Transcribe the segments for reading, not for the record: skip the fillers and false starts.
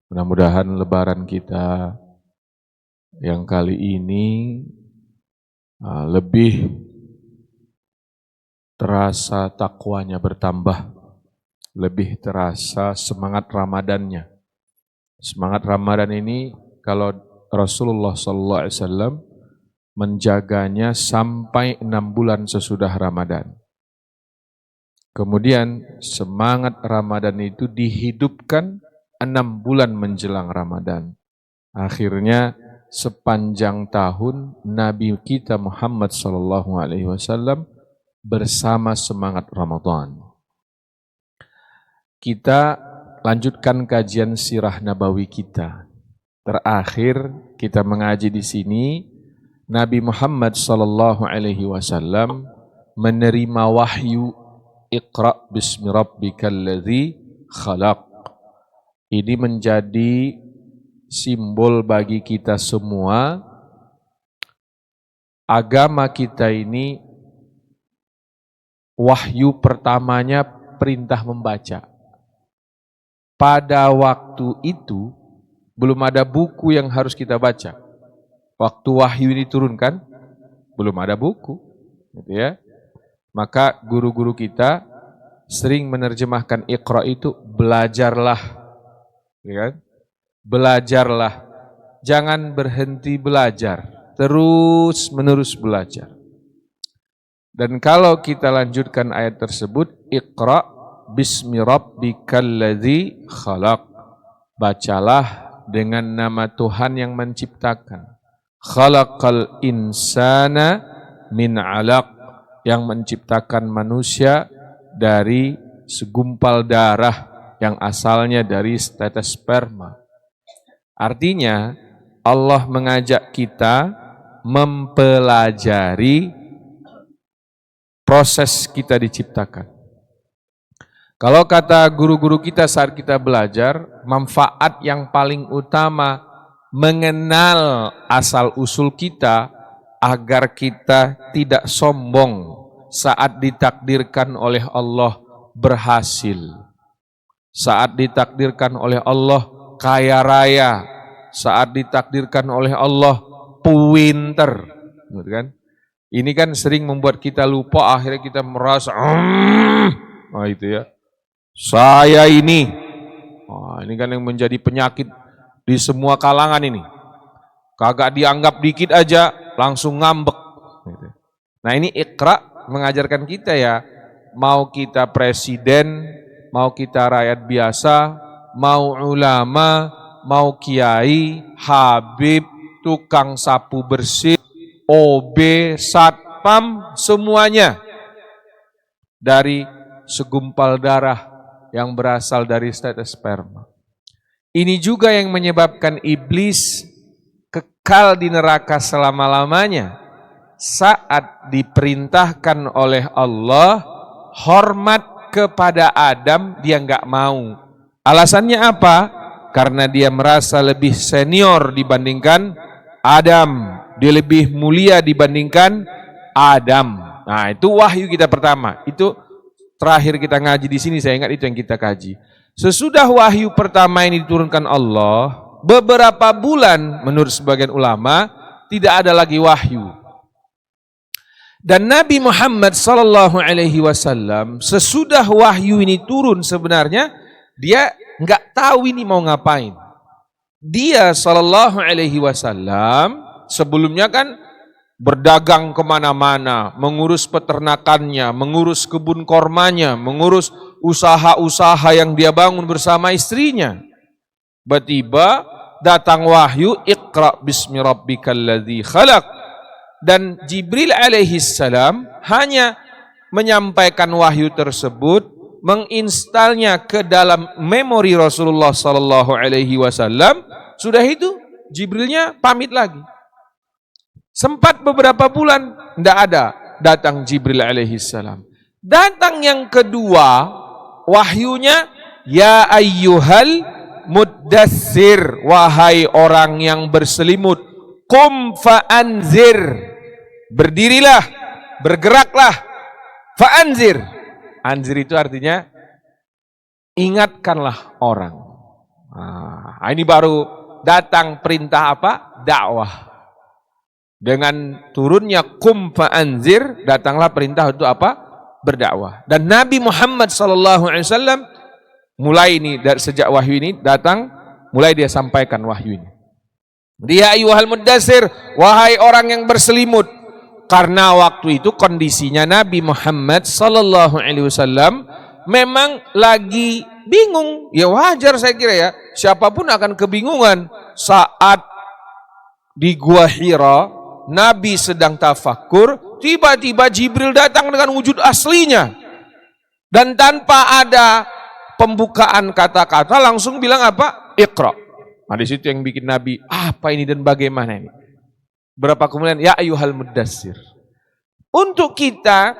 Mudah-mudahan lebaran kita yang kali ini lebih terasa takwanya bertambah, lebih terasa semangat Ramadannya. Semangat Ramadan ini kalau Rasulullah SAW menjaganya sampai 6 bulan sesudah Ramadan. Kemudian semangat Ramadan itu dihidupkan 6 bulan menjelang Ramadan. Akhirnya sepanjang tahun Nabi kita Muhammad SAW bersama semangat Ramadan. Kita lanjutkan kajian sirah nabawi kita. Terakhir kita mengaji di sini Nabi Muhammad SAW menerima wahyu Iqra bismi rabbikal ladzi khalaq. Ini menjadi simbol bagi kita semua. Agama kita ini wahyu pertamanya perintah membaca. Pada waktu itu belum ada buku yang harus kita baca. Waktu wahyu ini turunkan belum ada buku, gitu ya. Maka guru-guru kita sering menerjemahkan Iqra itu belajarlah, ya kan? Belajarlah, jangan berhenti belajar, terus menerus belajar. Dan kalau kita lanjutkan ayat tersebut, Iqra bismi rabbikal ladzi khalaq, bacalah dengan nama Tuhan yang menciptakan. Khalaqal insana min 'alaq, yang menciptakan manusia dari segumpal darah yang asalnya dari tetes sperma. Artinya Allah mengajak kita mempelajari proses kita diciptakan. Kalau kata guru-guru kita saat kita belajar, manfaat yang paling utama mengenal asal-usul kita agar kita tidak sombong saat ditakdirkan oleh Allah berhasil, saat ditakdirkan oleh Allah kaya raya, saat ditakdirkan oleh Allah pinter, gitu kan? Ini kan sering membuat kita lupa, akhirnya kita merasa, itu ya, saya ini kan yang menjadi penyakit di semua kalangan ini. Kagak dianggap dikit aja langsung ngambek. Nah ini Iqra mengajarkan kita ya, mau kita presiden, mau kita rakyat biasa, mau ulama, mau kiai, habib, tukang sapu bersih, OB, satpam, semuanya dari segumpal darah yang berasal dari tetes sperma. Ini juga yang menyebabkan iblis kekal di neraka selama-lamanya. Saat diperintahkan oleh Allah hormat kepada Adam, dia enggak mau. Alasannya apa? Karena dia merasa lebih senior dibandingkan Adam, dia lebih mulia dibandingkan Adam. Nah, itu wahyu kita pertama. Itu terakhir kita ngaji di sini, saya ingat itu yang kita kaji. Sesudah wahyu pertama ini diturunkan Allah, beberapa bulan menurut sebagian ulama tidak ada lagi wahyu. Dan Nabi Muhammad SAW sesudah wahyu ini turun sebenarnya dia nggak tahu ini mau ngapain. Dia SAW sebelumnya kan berdagang kemana-mana, mengurus peternakannya, mengurus kebun kormanya, mengurus usaha-usaha yang dia bangun bersama istrinya. Tiba-tiba datang wahyu, Iqra bismi rabbikal ladzi khalaq. Dan Jibril alaihissalam hanya menyampaikan wahyu tersebut, menginstalnya ke dalam memori Rasulullah sallallahu alaihi wasallam. Sudah itu Jibrilnya pamit lagi. Sempat beberapa bulan tidak ada datang Jibril alaihissalam. Datang yang kedua wahyunya, ya ayyuhal muddatsir, wahai orang yang berselimut, qum fa'anzir, berdirilah, bergeraklah, fa'anzir. Anzir itu artinya ingatkanlah orang. Nah, ini baru datang perintah apa? Dakwah. Dengan turunnya kum fa'anzir, datanglah perintah untuk apa? Berdakwah. Dan Nabi Muhammad SAW mulai ini dari sejak wahyu ini datang, mulai dia sampaikan wahyu ini. Dia ayyuhal muddatsir, wahai orang yang berselimut. Karena waktu itu kondisinya Nabi Muhammad SAW memang lagi bingung. Ya wajar saya kira ya, siapapun akan kebingungan saat di Gua Hira Nabi sedang tafakur, tiba-tiba Jibril datang dengan wujud aslinya. Dan tanpa ada pembukaan kata-kata langsung bilang apa? Iqra. Nah, di situ yang bikin Nabi, apa ini dan bagaimana ini? Berapa kemudian, ya ayyuhal muddatsir. Untuk kita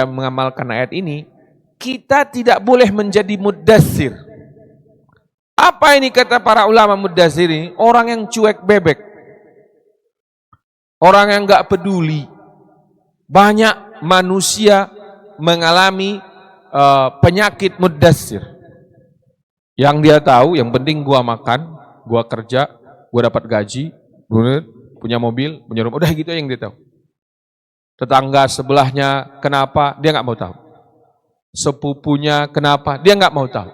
mengamalkan ayat ini, kita tidak boleh menjadi muddatsir. Apa ini kata para ulama muddatsir ini? Orang yang cuek bebek. Orang yang enggak peduli. Banyak manusia mengalami penyakit muddatsir. Yang dia tahu, yang penting gua makan, gua kerja, gua dapat gaji, punya mobil, punya rumah, udah gitu yang dia tahu. Tetangga sebelahnya kenapa, dia enggak mau tahu. Sepupunya kenapa, dia enggak mau tahu.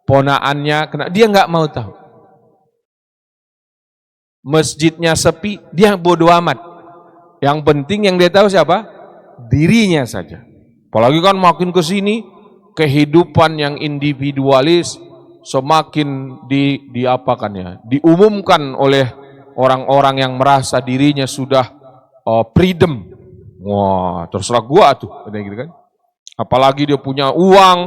Ponaannya kenapa, dia enggak mau tahu. Masjidnya sepi, dia bodoh amat. Yang penting yang dia tahu siapa? Dirinya saja. Apalagi kan makin ke sini kehidupan yang individualis semakin diapakan ya? Diumumkan oleh orang-orang yang merasa dirinya sudah freedom. Wah, terserah gua tuh, gitu kan. Apalagi dia punya uang,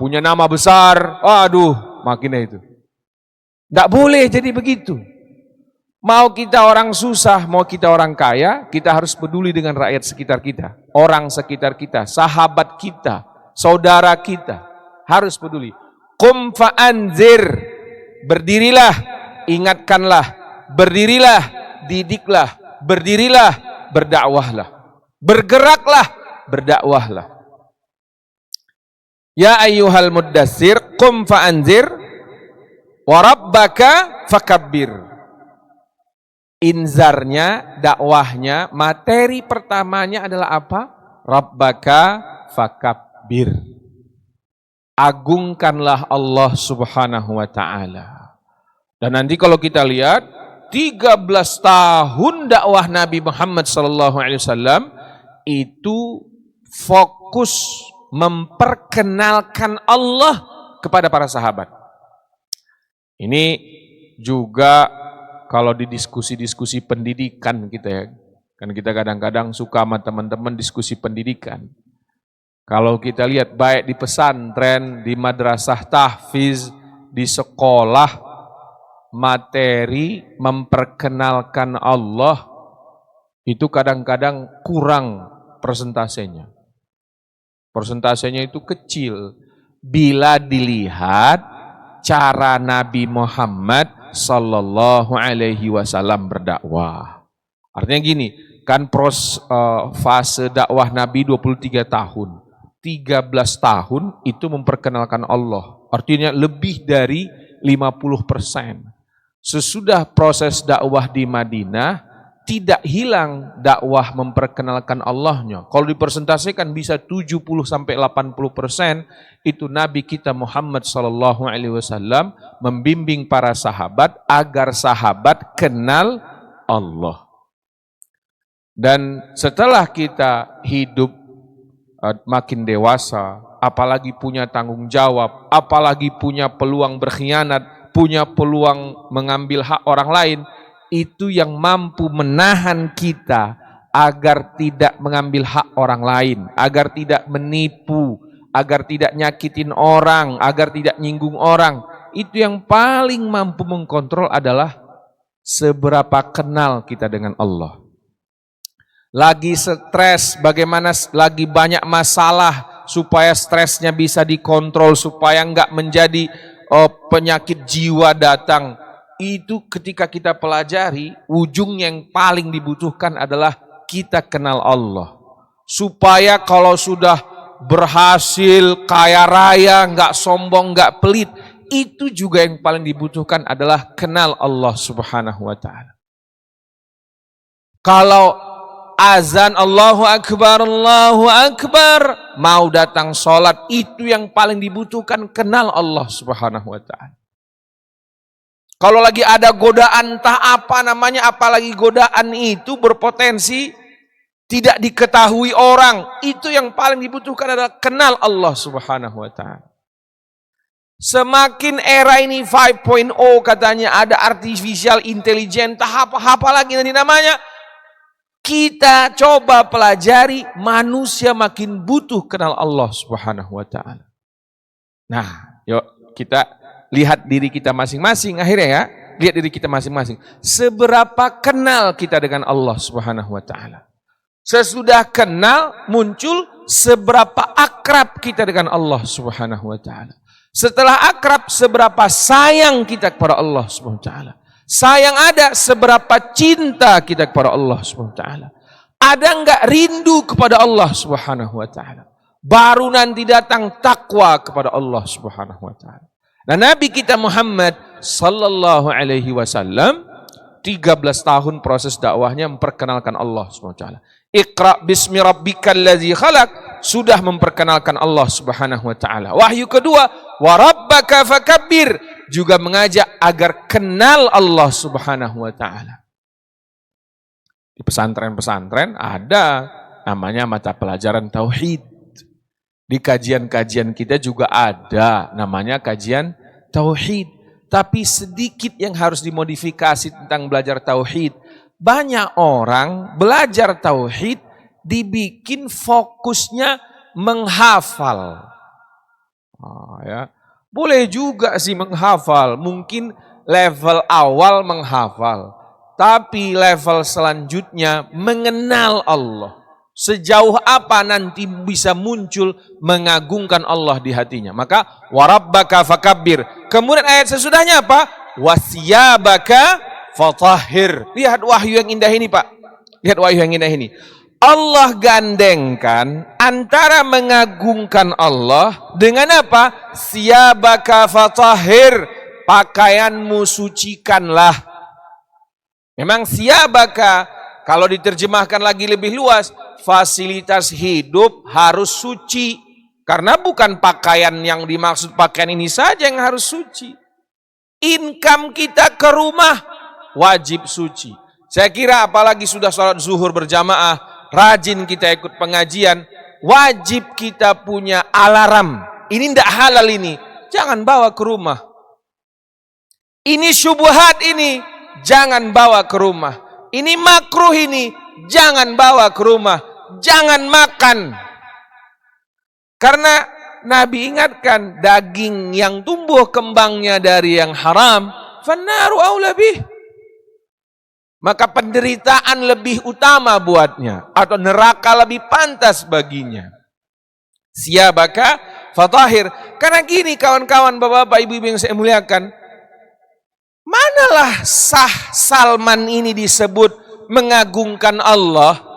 punya nama besar. Aduh, makinnya itu. Enggak boleh jadi begitu. Mau kita orang susah, mau kita orang kaya, kita harus peduli dengan rakyat sekitar kita, orang sekitar kita, sahabat kita, saudara kita, harus peduli. Qum fa'anzir, berdirilah, ingatkanlah, berdirilah, didiklah, berdirilah, berdakwahlah, bergeraklah, berdakwahlah. Ya ayyuhal muddatsir, qum fa'anzir, wa rabbaka fakabbir. Inzarnya, dakwahnya, materi pertamanya adalah apa? Rabbaka fakabbir. Agungkanlah Allah Subhanahu wa ta'ala. Dan nanti kalau kita lihat 13 tahun dakwah Nabi Muhammad SAW itu fokus memperkenalkan Allah kepada para sahabat. Ini juga kalau di diskusi-diskusi pendidikan kita ya, kan kita kadang-kadang suka sama teman-teman diskusi pendidikan. Kalau kita lihat baik di pesantren, di madrasah tahfiz, di sekolah, materi memperkenalkan Allah itu kadang-kadang kurang persentasenya. Persentasenya itu kecil bila dilihat cara Nabi Muhammad Sallallahu Alaihi Wasallam berdakwah. Artinya gini, kan fase dakwah Nabi 23 tahun. 13 tahun itu memperkenalkan Allah. Artinya lebih dari 50%. Sesudah proses dakwah di Madinah, tidak hilang dakwah memperkenalkan Allahnya. Kalau dipersentasikan bisa 70-80%, itu Nabi kita Muhammad Sallallahu Alaihi Wasallam membimbing para sahabat agar sahabat kenal Allah. Dan setelah kita hidup makin dewasa, apalagi punya tanggung jawab, apalagi punya peluang berkhianat, punya peluang mengambil hak orang lain, itu yang mampu menahan kita agar tidak mengambil hak orang lain, agar tidak menipu, agar tidak nyakitin orang, agar tidak nyinggung orang. Itu yang paling mampu mengkontrol adalah seberapa kenal kita dengan Allah. Lagi stres, bagaimana lagi banyak masalah supaya stresnya bisa dikontrol, supaya enggak menjadi penyakit jiwa datang. Itu ketika kita pelajari, ujung yang paling dibutuhkan adalah kita kenal Allah. Supaya kalau sudah berhasil, kaya raya, enggak sombong, enggak pelit, itu juga yang paling dibutuhkan adalah kenal Allah Subhanahu wa taala. Kalau azan Allahu Akbar, mau datang sholat, itu yang paling dibutuhkan, kenal Allah Subhanahu wa ta'ala. Kalau lagi ada godaan, entah apa namanya, apalagi godaan itu berpotensi tidak diketahui orang, itu yang paling dibutuhkan adalah kenal Allah Subhanahu wa ta'ala. Semakin era ini 5.0 katanya, ada artificial intelligence, entah apa lagi nanti namanya, kita coba pelajari, manusia makin butuh kenal Allah Subhanahu wa ta'ala. Nah, yuk kita lihat diri kita masing-masing akhirnya ya. Lihat diri kita masing-masing. Seberapa kenal kita dengan Allah Subhanahu wa ta'ala. Sesudah kenal muncul seberapa akrab kita dengan Allah Subhanahu wa ta'ala. Setelah akrab, seberapa sayang kita kepada Allah Subhanahu wa ta'ala. Sayang ada, seberapa cinta kita kepada Allah Subhanahu wa ta'ala. Ada enggak rindu kepada Allah Subhanahu wa ta'ala. Baru nanti datang takwa kepada Allah Subhanahu wa ta'ala. Nah, Nabi kita Muhammad sallallahu alaihi wasallam 13 tahun proses dakwahnya memperkenalkan Allah Subhanahu wa ta'ala. Iqra bismi rabbikal ladzi khalaq, sudah memperkenalkan Allah Subhanahu wa ta'ala. Wahyu kedua, wa rabbaka fakabbir, juga mengajak agar kenal Allah Subhanahu wa ta'ala. Di pesantren-pesantren ada namanya mata pelajaran tauhid. Di kajian-kajian kita juga ada namanya kajian tauhid. Tapi sedikit yang harus dimodifikasi tentang belajar tauhid. Banyak orang belajar tauhid dibikin fokusnya menghafal. Ya. Boleh juga sih menghafal, mungkin level awal menghafal, tapi level selanjutnya mengenal Allah. Sejauh apa nanti bisa muncul mengagungkan Allah di hatinya. Maka warabbaka fakabbir. Kemudian ayat sesudahnya apa? Wasiyabaka fatahhir. Lihat wahyu yang indah ini, Pak. Lihat wahyu yang indah ini. Allah gandengkan antara mengagungkan Allah dengan apa? Siyabaka fatahhir, pakaianmu sucikanlah. Memang siyabaka kalau diterjemahkan lagi lebih luas, fasilitas hidup harus suci. Karena bukan pakaian yang dimaksud pakaian ini saja yang harus suci. Income kita ke rumah wajib suci. Saya kira apalagi sudah sholat zuhur berjamaah, rajin kita ikut pengajian, wajib kita punya alarm. Ini tidak halal ini, jangan bawa ke rumah. Ini syubhat ini, jangan bawa ke rumah. Ini makruh ini, jangan bawa ke rumah. Jangan makan. Karena Nabi ingatkan, daging yang tumbuh kembangnya dari yang haram, fannaru aula bih. Maka penderitaan lebih utama buatnya, atau neraka lebih pantas baginya. Siyabaka fatahhir. Karena gini kawan-kawan, bapak-bapak, ibu-ibu yang saya muliakan, manalah sah Salman ini disebut mengagungkan Allah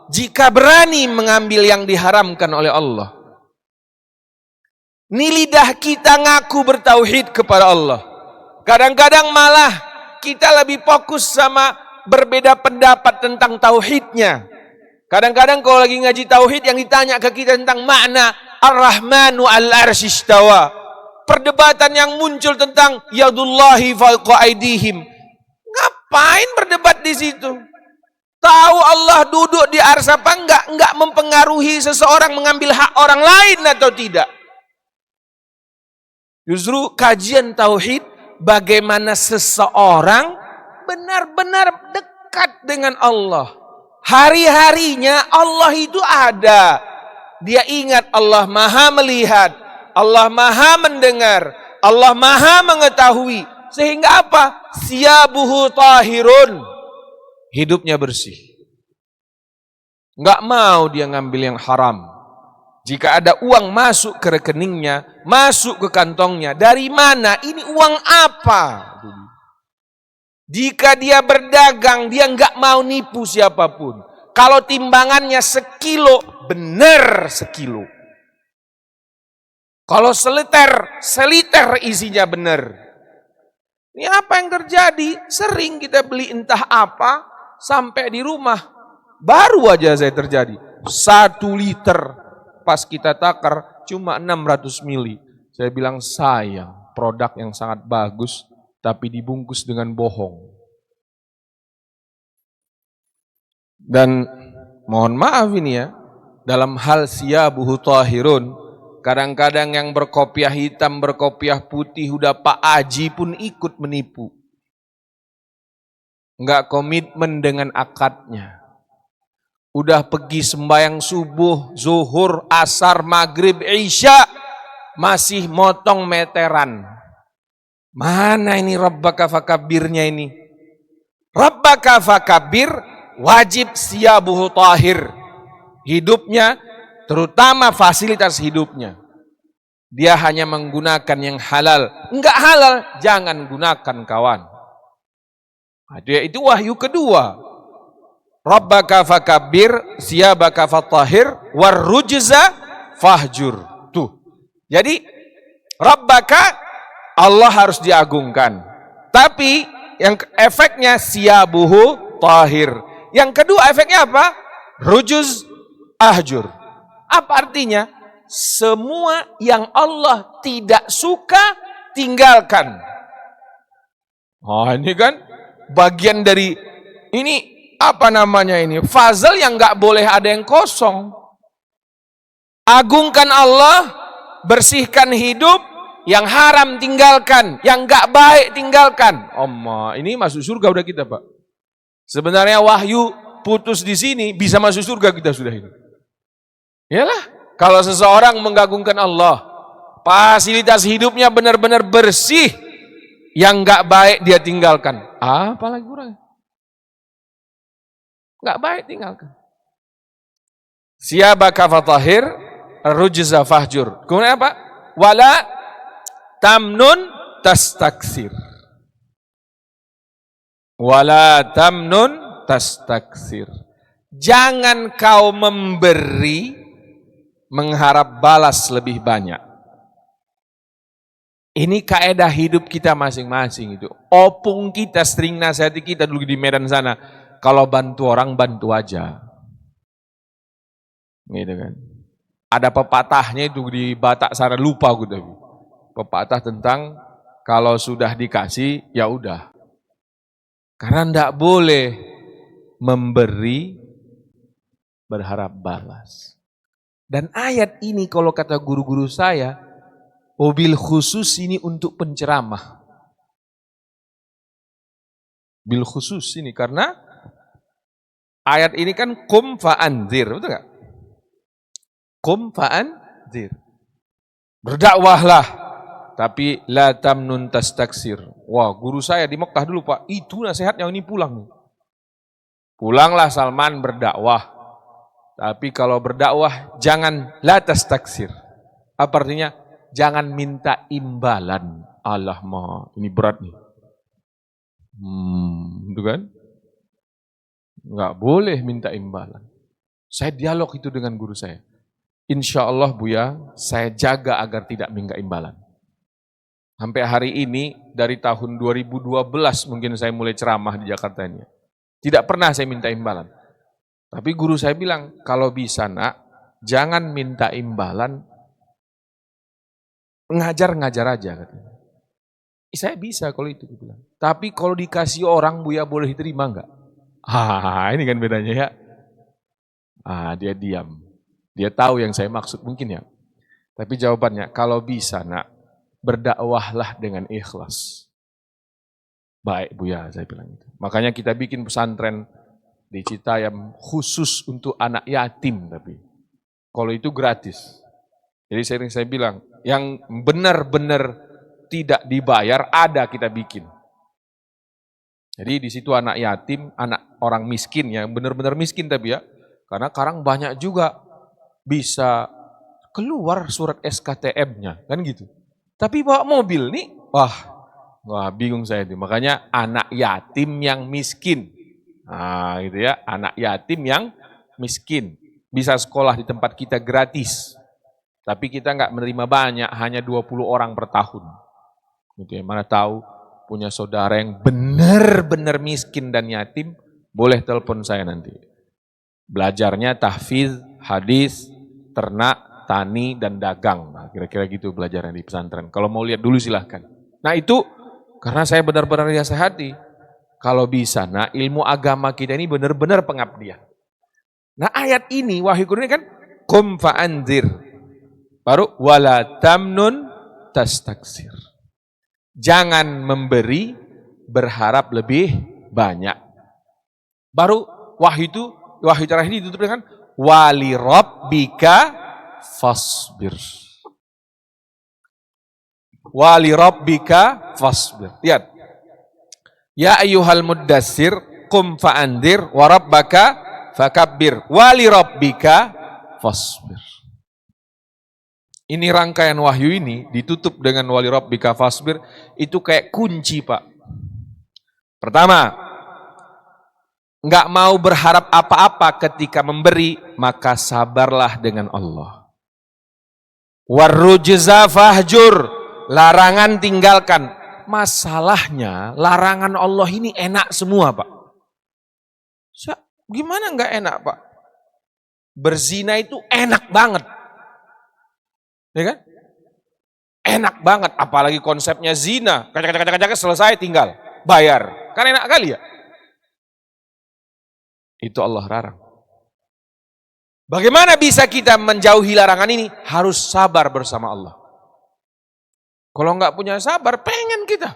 jika berani mengambil yang diharamkan oleh Allah. Ini lidah kita ngaku bertauhid kepada Allah. Kadang-kadang malah kita lebih fokus sama berbeda pendapat tentang tauhidnya. Kadang-kadang kalau lagi ngaji tauhid yang ditanya ke kita tentang makna Ar-Rahmanu al-Arsy istawa. Perdebatan yang muncul tentang yadullahi fawqa aydihim. Ngapain berdebat di situ? Tahu Allah duduk di arsy apa enggak mempengaruhi seseorang mengambil hak orang lain atau tidak. Justru kajian tauhid bagaimana seseorang benar-benar dekat dengan Allah. Hari-harinya Allah itu ada. Dia ingat Allah Maha melihat, Allah Maha mendengar, Allah Maha mengetahui. Sehingga apa? Siyabuhu tahirun. Hidupnya bersih. Enggak mau dia ngambil yang haram. Jika ada uang masuk ke rekeningnya, masuk ke kantongnya, dari mana? Ini uang apa? Jika dia berdagang, dia enggak mau nipu siapapun. Kalau timbangannya sekilo, benar sekilo. Kalau seliter isinya benar. Ini apa yang terjadi? Sering kita beli entah apa, sampai di rumah. Baru aja saya terjadi. 1 liter. Pas kita takar, cuma 600 mili. Saya bilang sayang, produk yang sangat bagus, tapi dibungkus dengan bohong. Dan mohon maaf ini ya, dalam hal siyabuhu tahirun, kadang-kadang yang berkopiah hitam, berkopiah putih, udah Pak Aji pun ikut menipu. Enggak komitmen dengan akadnya. Udah pergi sembahyang subuh, zuhur, asar, maghrib, isya, masih motong meteran. Mana ini Rabbaka fakabirnya ini? Rabbaka fakabir wajib siyabuhu tahir. Hidupnya, terutama fasilitas hidupnya. Dia hanya menggunakan yang halal. Enggak halal, jangan gunakan kawan. Itu wahyu kedua. Rabbaka fakabir, siyabaka fatahir, warrujza fahjur. Tuh. Jadi, Rabbaka, Allah harus diagungkan. Tapi, yang efeknya siyabuhu tahir. Yang kedua efeknya apa? Rujuz ahjur. Apa artinya? Semua yang Allah tidak suka, tinggalkan. Oh, ini kan bagian dari ini apa namanya ini? Fazal yang nggak boleh ada yang kosong. Agungkan Allah, bersihkan hidup, yang haram tinggalkan, yang nggak baik tinggalkan. Ini masuk surga udah kita, Pak. Sebenarnya wahyu putus di sini bisa masuk surga kita sudah ini. Yalah, kalau seseorang mengagungkan Allah, fasilitas hidupnya benar-benar bersih, yang nggak baik dia tinggalkan. Apalagi kurang? Nggak baik tinggalkan. Siyabaka fatahir, rujza fahjur. Kemudian apa? Wala tamnun tastaksir. Wala tamnun tastaksir. Jangan kau memberi mengharap balas lebih banyak. Ini kaedah hidup kita masing-masing itu. Opung kita sering nasihati kita dulu di Medan sana. Kalau bantu orang, bantu aja. Gitu kan. Ada pepatahnya itu di Batak sana, lupa aku tapi. Pepatah tentang kalau sudah dikasih, ya udah. Karena tidak boleh memberi berharap balas. Dan ayat ini kalau kata guru-guru saya, bil khusus ini untuk penceramah. Bil khusus ini karena ayat ini kan kum fa'anzir, betul nggak? Kum fa'anzir. Berdakwahlah. Tapi la tamnun tastaksir. Wah, guru saya di Mekah dulu, Pak. Itu nasihatnya, ini pulang. Pulanglah Salman berdakwah. Tapi kalau berdakwah jangan la tastaksir. Apa artinya? Jangan minta imbalan. Allah ini berat nih. Itu kan? Enggak boleh minta imbalan. Saya dialog itu dengan guru saya. Insya Allah Buya, saya jaga agar tidak minta imbalan. Sampai hari ini, dari tahun 2012 mungkin saya mulai ceramah di Jakarta ini. Tidak pernah saya minta imbalan. Tapi guru saya bilang, kalau bisa nak, jangan minta imbalan, ngajar-ngajar aja. Katanya. Saya bisa kalau itu. Bilang. Tapi kalau dikasih orang, Buya boleh diterima enggak? Ini kan bedanya ya. Dia diam. Dia tahu yang saya maksud mungkin ya. Tapi jawabannya, kalau bisa nak, berdakwahlah dengan ikhlas. Baik Buya, saya bilang itu. Makanya kita bikin pesantren di Citayam khusus untuk anak yatim tapi. Kalau itu gratis. Jadi sering saya bilang, yang benar-benar tidak dibayar ada kita bikin. Jadi di situ anak yatim, anak orang miskin yang benar-benar miskin tapi ya. Karena sekarang banyak juga bisa keluar surat SKTM-nya, kan gitu. Tapi bawa mobil nih, wah bingung saya itu. Makanya anak yatim yang miskin. Gitu ya, anak yatim yang miskin. Bisa sekolah di tempat kita gratis. Tapi kita nggak menerima banyak, hanya 20 orang per tahun. Gitu ya. Mana tahu punya saudara yang benar-benar miskin dan yatim, boleh telepon saya nanti. Belajarnya tahfiz, hadis, ternak, tani, dan dagang. Nah, kira-kira gitu belajarnya di pesantren. Kalau mau lihat dulu silahkan. Nah itu, karena saya benar-benar nasihati, kalau bisa, nah ilmu agama kita ini benar-benar pengabdian. Nah ayat ini, wahyu Quran ini kan, kum fa'anzir. Baru, wala tamnun tastaksir. Jangan memberi, berharap lebih banyak. Baru wahyu terakhir ini ditutup dengan wali rabbika fasbir. Wali rabbika fasbir. Lihat. Ya ayyuhal muddassir qum fa'andir wa rabbaka fakabbir wali rabbika fasbir. Ini rangkaian wahyu ini ditutup dengan wali rabbika fasbir, itu kayak kunci, Pak. Pertama, enggak mau berharap apa-apa ketika memberi, maka sabarlah dengan Allah. Warrujza fahjur, larangan tinggalkan. Masalahnya larangan Allah ini enak semua, Pak. Gimana enggak enak, Pak? Berzina itu enak banget. Ya kan? Enak banget, apalagi konsepnya zina. Kacak-kacak selesai tinggal, bayar. Kan enak kali ya? Itu Allah larang. Bagaimana bisa kita menjauhi larangan ini? Harus sabar bersama Allah. Kalau nggak punya sabar, pengen kita.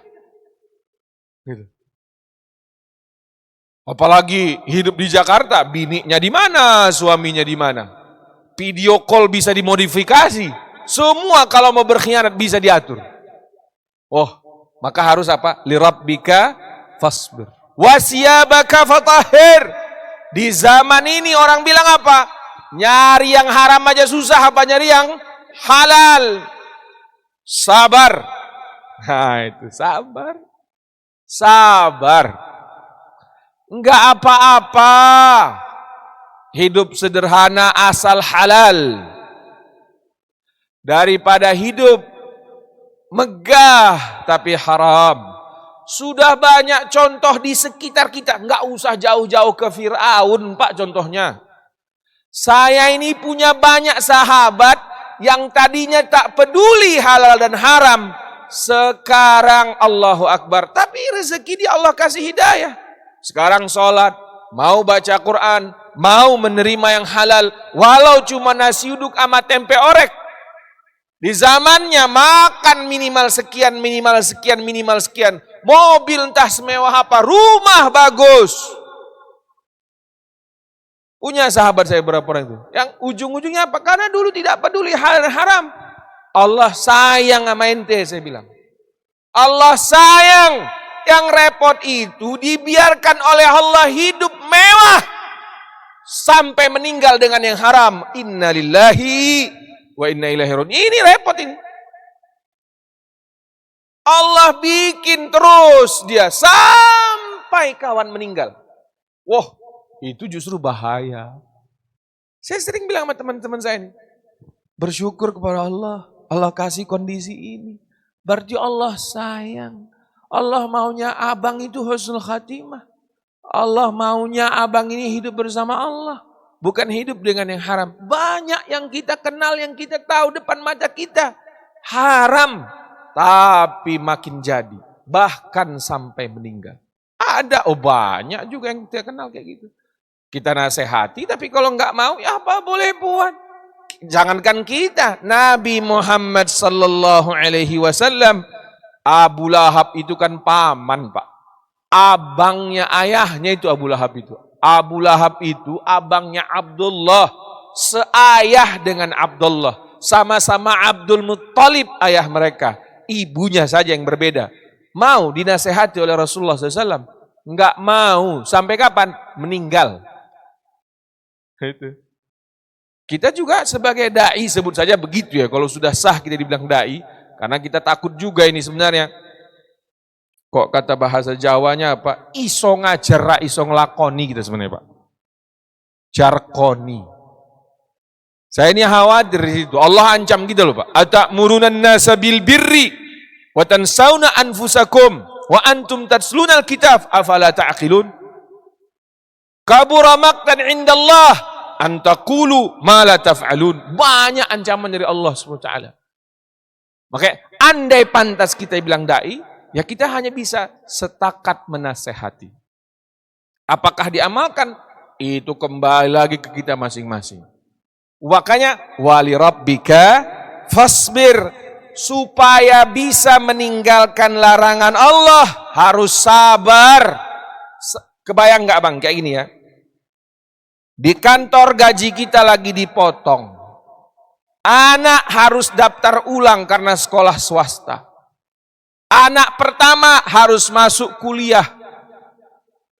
Gitu. Apalagi hidup di Jakarta, bininya di mana, suaminya di mana. Video call bisa dimodifikasi. Semua kalau mau berkhianat bisa diatur. Oh, maka harus apa? Lirabbika fasbir. Wasiyabaka fatahhir. Di zaman ini orang bilang apa? Nyari yang haram aja susah, apa nyari yang halal? Sabar. Nah itu sabar. Sabar. Enggak apa-apa. Hidup sederhana asal halal. Daripada hidup megah tapi haram. Sudah banyak contoh di sekitar kita. Enggak usah jauh-jauh ke Fir'aun, Pak, contohnya. Saya ini punya banyak sahabat yang tadinya tak peduli halal dan haram. Sekarang Allahu Akbar. Tapi rezeki dia Allah kasih hidayah. Sekarang sholat, mau baca Quran, mau menerima yang halal. Walau cuma nasi uduk sama tempe orek. Di zamannya makan minimal sekian, minimal sekian, minimal sekian. Mobil entah semewah apa, rumah bagus. Punya sahabat saya berapa orang itu. Yang ujung-ujungnya apa? Karena dulu tidak peduli hal haram. Allah sayang sama ente, saya bilang. Allah sayang. Yang repot itu dibiarkan oleh Allah hidup mewah. Sampai meninggal dengan yang haram. Innalillahi wa inna ilaihi raji'un. Ini repot ini. Allah bikin terus dia sampai kawan meninggal. Wah, itu justru bahaya. Saya sering bilang sama teman-teman saya ini, bersyukur kepada Allah. Allah kasih kondisi ini. Berarti Allah sayang. Allah maunya abang itu husnul khatimah. Allah maunya abang ini hidup bersama Allah. Bukan hidup dengan yang haram. Banyak yang kita kenal, yang kita tahu depan mata kita. Haram. Tapi makin jadi. Bahkan sampai meninggal. Ada, banyak juga yang kita kenal kayak gitu. Kita nasihati, tapi kalau nggak mau, ya apa boleh buat. Jangankan kita. Nabi Muhammad sallallahu alaihi wasallam. Abu Lahab itu kan paman, Pak. Abangnya ayahnya itu Abu Lahab itu. Abu Lahab itu abangnya Abdullah. Seayah dengan Abdullah. Sama-sama Abdul Muttalib ayah mereka. Ibunya saja yang berbeda. Mau dinasehati oleh Rasulullah SAW. Enggak mau. Sampai kapan? Meninggal. Itu. Kita juga sebagai da'i, sebut saja begitu ya. Kalau sudah sah kita dibilang da'i. Karena kita takut juga ini sebenarnya. Kok kata bahasa Jawanya apa? Iso ngajar, iso ngelakoni kita sebenarnya, Pak. Jarkoni. Saya ini khawatir di situ. Allah ancam kita loh Pak. Atamuruna an-nasa bil birri wa tansawna anfusakum wa antum tatsluna al-kitab afala ta'qilun. Kabura maqtan 'indallah an taqulu ma la taf'alun. Banyak ancaman dari Allah Subhanahu wa taala. Makanya andai pantas kita bilang dai, ya kita hanya bisa setakat menasehati. Apakah diamalkan? Itu kembali lagi ke kita masing-masing. Makanya wali rabbika fasbir, supaya bisa meninggalkan larangan Allah harus sabar. Kebayang nggak Bang kayak gini ya? Di kantor gaji kita lagi dipotong. Anak harus daftar ulang karena sekolah swasta. Anak pertama harus masuk kuliah.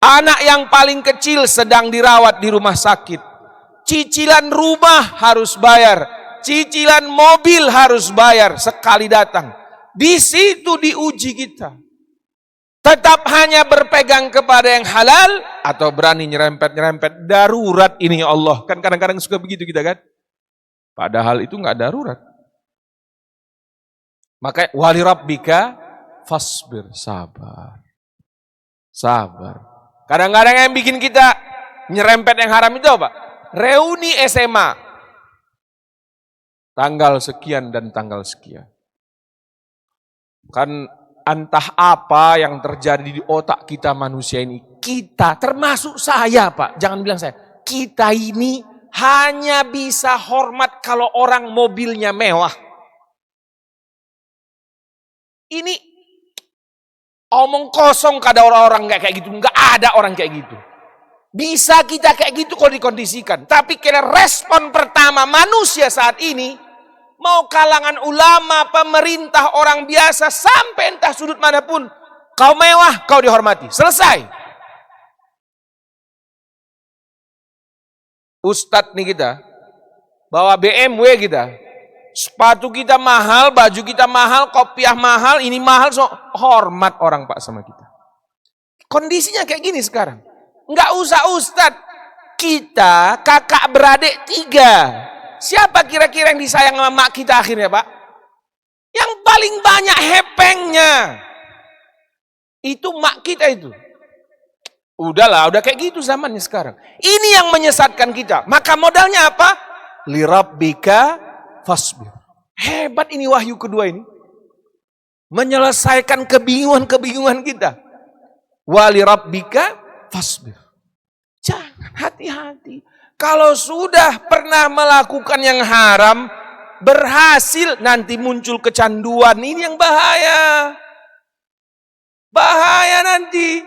Anak yang paling kecil sedang dirawat di rumah sakit. Cicilan rumah harus bayar, cicilan mobil harus bayar sekali datang. Di situ diuji kita. Tetap hanya berpegang kepada yang halal atau berani nyerempet-nyerempet. Darurat ini ya Allah. Kan kadang-kadang suka begitu kita kan. Padahal itu nggak darurat. Makanya wali rabbika fasbir, sabar. Sabar. Kadang-kadang yang bikin kita nyerempet yang haram itu apa? Reuni SMA, tanggal sekian dan tanggal sekian. Kan entah apa yang terjadi di otak kita manusia ini. Kita, termasuk saya Pak, jangan bilang saya. Kita ini hanya bisa hormat kalau orang mobilnya mewah. Ini omong kosong kada orang-orang kayak gitu. Enggak ada orang kayak gitu. Bisa kita kayak gitu kalau dikondisikan. Tapi kira respon pertama manusia saat ini, mau kalangan ulama, pemerintah, orang biasa, sampai entah sudut manapun, kau mewah, kau dihormati. Selesai. Ustadz nih kita, bawa BMW kita, sepatu kita mahal, baju kita mahal, kopiah mahal, ini mahal, so hormat orang Pak sama kita. Kondisinya kayak gini sekarang. Enggak usah Ustadz, kita kakak beradik 3. Siapa kira-kira yang disayang sama mak kita akhirnya Pak? Yang paling banyak hepengnya. Itu mak kita itu. Udahlah, udah kayak gitu zamannya sekarang. Ini yang menyesatkan kita. Maka modalnya apa? Lirabbika fasbir. Hebat ini wahyu kedua ini. Menyelesaikan kebingungan-kebingungan kita. Walirabbika fasbir. Jangan, hati-hati. Kalau sudah pernah melakukan yang haram, berhasil, nanti muncul kecanduan. Ini yang bahaya. Bahaya nanti.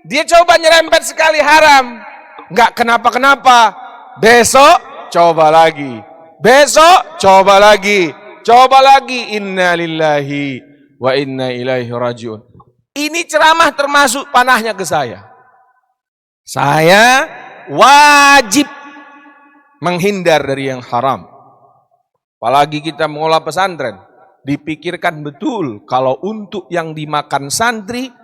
Dia coba nyerempet sekali haram. Enggak kenapa-kenapa. Besok, coba lagi. Besok, coba lagi. Coba lagi. Inna lillahi wa inna ilaihi rajiun. Ini ceramah termasuk panahnya ke saya. Saya wajib menghindar dari yang haram. Apalagi kita mengolah pesantren. Dipikirkan betul kalau untuk yang dimakan santri,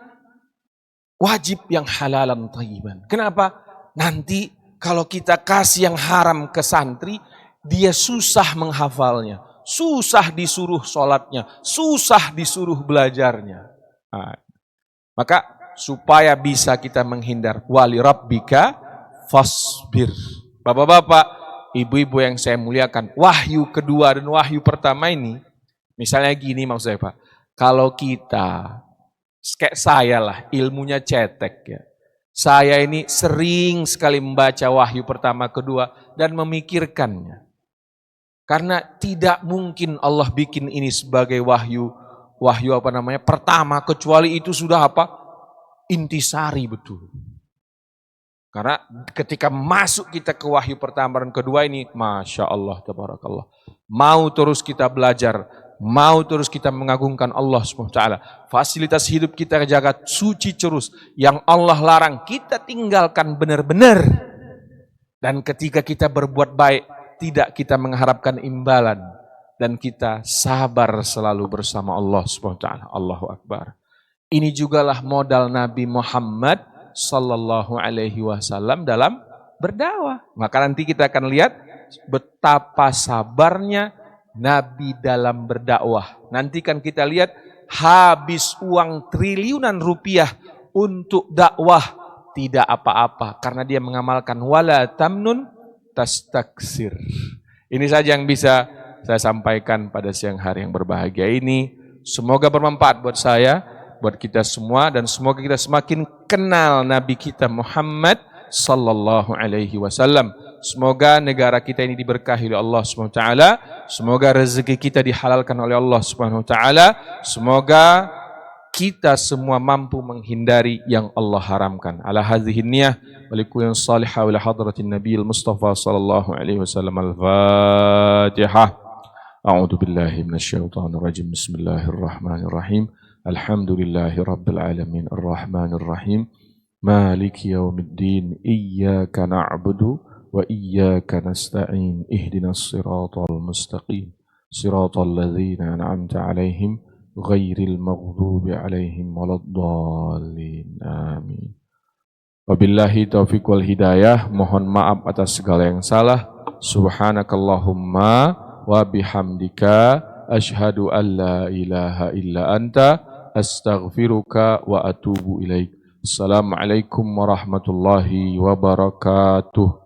wajib yang halalan thayyiban. Kenapa? Nanti kalau kita kasih yang haram ke santri, dia susah menghafalnya. Susah disuruh sholatnya. Susah disuruh belajarnya. Nah, maka supaya bisa kita menghindar, wali rabbika fasbir. Bapak-bapak, ibu-ibu yang saya muliakan, wahyu kedua dan wahyu pertama ini, misalnya gini maksud saya Pak, kalau kita, kayak saya lah, ilmunya cetek ya. Saya ini sering sekali membaca wahyu pertama, kedua, dan memikirkannya. Karena tidak mungkin Allah bikin ini sebagai wahyu pertama, kecuali itu sudah apa? Intisari betul. Karena ketika masuk kita ke wahyu pertama dan kedua ini, Masya Allah, tabarakallah. Mau terus kita belajar, mau terus kita mengagungkan Allah SWT. Fasilitas hidup kita jaga suci terus. Yang Allah larang kita tinggalkan benar-benar. Dan ketika kita berbuat baik, tidak kita mengharapkan imbalan. Dan kita sabar selalu bersama Allah SWT. Allahu Akbar. Ini jugalah modal Nabi Muhammad sallallahu alaihi wasallam dalam berdakwah. Maka nanti kita akan lihat betapa sabarnya Nabi dalam berdakwah. Nanti kan kita lihat habis uang triliunan rupiah untuk dakwah tidak apa-apa karena dia mengamalkan wala tamnun tastaksir. Ini saja yang bisa saya sampaikan pada siang hari yang berbahagia ini. Semoga bermanfaat buat saya, buat kita semua, dan semoga kita semakin kenal Nabi kita Muhammad sallallahu alaihi wasallam. Semoga negara kita ini diberkahi oleh Allah Subhanahu wa taala. Semoga rezeki kita dihalalkan oleh Allah Subhanahu wa taala. Semoga kita semua mampu menghindari yang Allah haramkan. Ala hadhihi niyah wa likulli salihah wa hadratin nabiyil Mustafa sallallahu alaihi wasallam. Al-Fatihah. A'udzu billahi minasyaitonir rajim. Bismillahirrahmanirrahim. Alhamdulillahi rabbil alamin arrahmanir rahim. Maliki yaumiddin. Iyyaka na'budu wa iyyaka nasta'in. Ihdinas siratal mustaqim. Siratal ladzina an'amta 'alaihim ghairil maghdubi 'alaihim waladdallin. Amin. Wabillahi taufiq wal hidayah. Mohon maaf atas segala yang salah. Subhanakallahumma wa bihamdika asyhadu an la ilaha illa anta astaghfiruka wa atubu ilaik. Assalamualaikum warahmatullahi wabarakatuh.